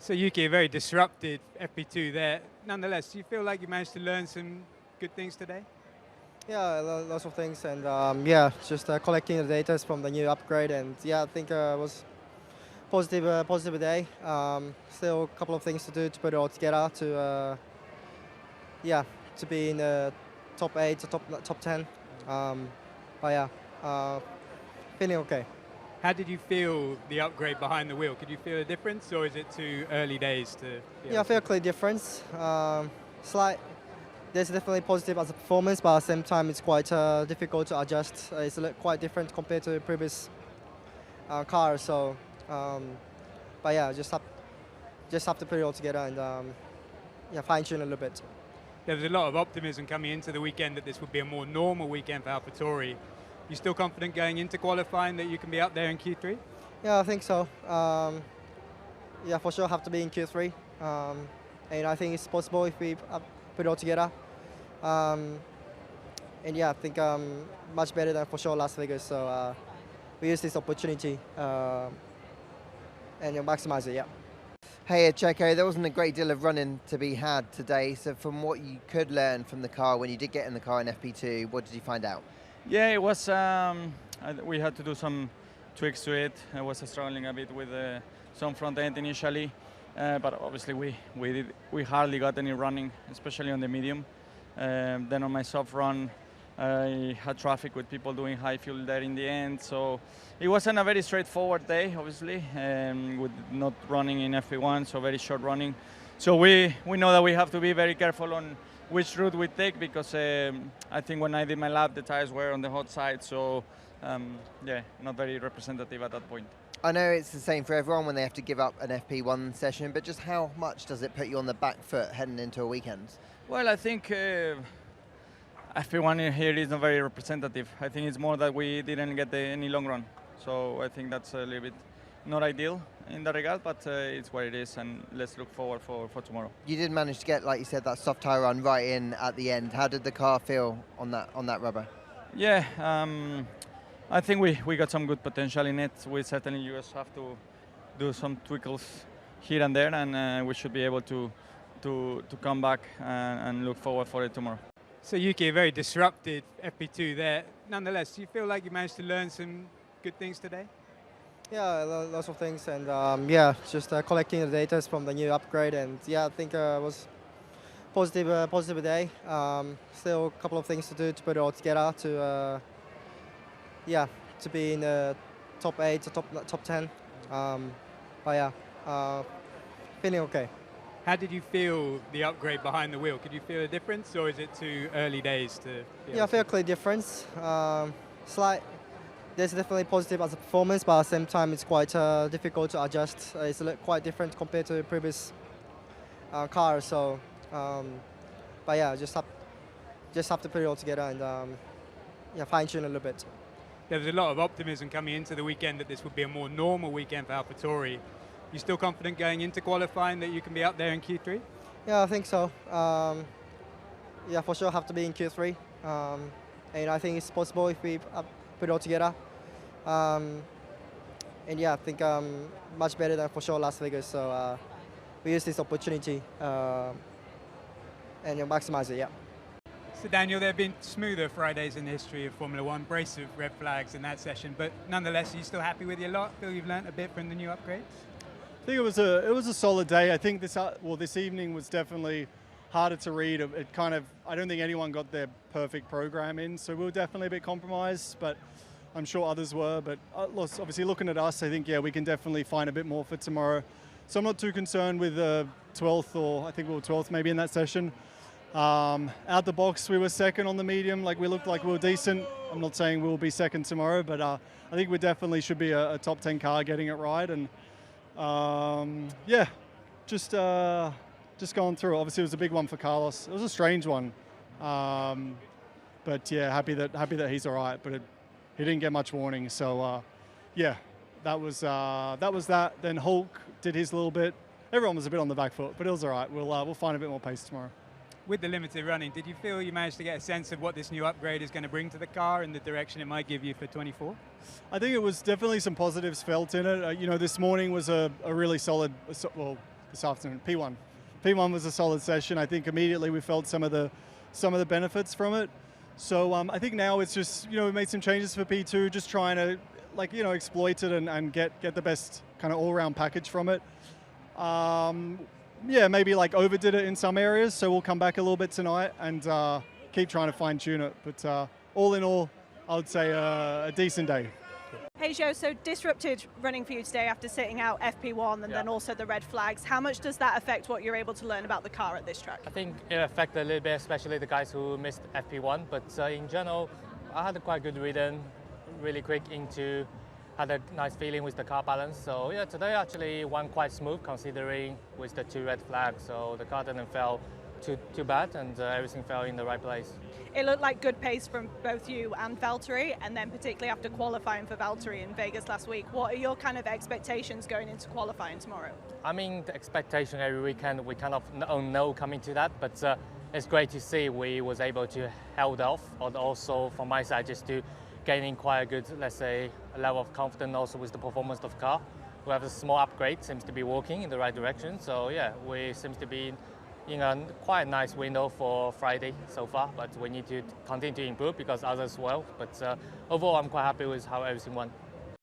So Yuki, a very disrupted FP2 there. Nonetheless, do you feel like you managed to learn some good things today? Yeah, lots of things, and yeah, just collecting the data from the new upgrade, and yeah, I think it was positive day. Still a couple of things to do to put it all together to yeah, to be in the top 8 to top 10. But yeah, feeling okay. How did you feel the upgrade behind the wheel? Could you feel a difference, or is it too early days to? Yeah, I feel clear difference. Slight. There's definitely positive as a performance, but at the same time, it's quite difficult to adjust. It's quite different compared to previous cars. So, but yeah, just have to put it all together and yeah, fine tune a little bit. There was a lot of optimism coming into the weekend that this would be a more normal weekend for AlphaTauri. You still confident going into qualifying that you can be up there in Q3? Yeah, I think so. Yeah, for sure have to be in Q3, and I think it's possible if we put it all together. And yeah, I think much better than for sure Las Vegas. So we use this opportunity and maximize it. Yeah. Hey, Checo, there wasn't a great deal of running to be had today. So from what you could learn from the car when you did get in the car in FP2, what did you find out? Yeah, it was. We had to do some tweaks to it. I was struggling a bit with some front end initially, but obviously we hardly got any running, especially on the medium. Then on my soft run, I had traffic with people doing high fuel there in the end. So it wasn't a very straightforward day, obviously, with not running in FP1, so very short running. So we know that we have to be very careful on which route we take, because I think when I did my lap, the tires were on the hot side. So yeah, not very representative at that point. I know it's the same for everyone when they have to give up an FP1 session, but just how much does it put you on the back foot heading into a weekend? Well, I think FP1 here is not very representative. I think it's more that we didn't get any long run. So I think that's a little bit not ideal in that regard, but it's what it is, and let's look forward for tomorrow. You did manage to get, like you said, that soft tire run right in at the end. How did the car feel on that rubber? Yeah, I think we got some good potential in it. We certainly just have to do some twinkles here and there, and we should be able to come back and look forward for it tomorrow. So Yuki, a very disrupted FP2 there. Nonetheless, do you feel like you managed to learn some good things today? Yeah, lots of things, and yeah, just collecting the data from the new upgrade, and yeah, I think it was positive day. Still a couple of things to do to put it all together to yeah, to be in the top 8 to top 10. But yeah, feeling okay. How did you feel the upgrade behind the wheel? Could you feel a difference, or is it too early days to? Yeah, I feel clear difference. Slight. There's definitely positive as a performance, but at the same time, it's quite difficult to adjust. It's quite different compared to previous cars. So, but yeah, just have to put it all together and yeah, fine tune a little bit. There was a lot of optimism coming into the weekend that this would be a more normal weekend for AlphaTauri. You still confident going into qualifying that you can be up there in Q3? Yeah, I think so. Yeah, for sure have to be in Q3, and I think it's possible if we put it all together. And yeah, I think much better than for sure Las Vegas. So we use this opportunity and maximize it. Yeah. So Daniel, there have been smoother Fridays in the history of Formula One, brace of red flags in that session, but nonetheless, are you still happy with your lot? Feel you've learnt a bit from the new upgrades? I think it was a solid day. I think this evening was definitely harder to read. It kind of, I don't think anyone got their perfect program in, so we were definitely a bit compromised, but I'm sure others were. But obviously looking at us, I think, yeah, we can definitely find a bit more for tomorrow. So I'm not too concerned with 12th, or I think we were 12th maybe in that session. Out the box, we were second on the medium. Like, we looked like we were decent. I'm not saying we'll be second tomorrow, but I think we definitely should be a top 10 car getting it right. And yeah, just going through. Obviously, it was a big one for Carlos. It was a strange one, but yeah, happy that he's all right. But he didn't get much warning, so yeah, that was that. Then Hulk did his little bit. Everyone was a bit on the back foot, but it was all right. We'll find a bit more pace tomorrow. With the limited running, did you feel you managed to get a sense of what this new upgrade is going to bring to the car and the direction it might give you for 24? I think it was definitely some positives felt in it. You know, this morning was a really solid, well, this afternoon. P1. P1 was a solid session. I think immediately we felt some of the benefits from it. So I think now it's just, we made some changes for P2, just trying to exploit it and get the best kind of all-round package from it. Yeah, maybe overdid it in some areas, so we'll come back a little bit tonight and keep trying to fine-tune it. But all in all, I would say a decent day. Hey Joe, so disrupted running for you today after sitting out FP1 and then also the red flags. How much does that affect what you're able to learn about the car at this track? I think it affected a little bit, especially the guys who missed FP1. But in general, I had a quite good rhythm, really quick had a nice feeling with the car balance. So yeah, today actually went quite smooth considering with the 2 red flags. So the car didn't feel too bad and everything fell in the right place. It looked like good pace from both you and Valtteri, and then particularly after qualifying for Valtteri in Vegas last week. What are your kind of expectations going into qualifying tomorrow? I mean, the expectation every weekend, we kind of don't know coming to that, but it's great to see we was able to held off, and also from my side just to gaining quite a good, let's say, level of confidence also with the performance of the car. We have a small upgrade, seems to be working in the right direction. So yeah, we seems to be in a quite nice window for Friday so far, but we need to continue to improve because others well. But overall, I'm quite happy with how everything went.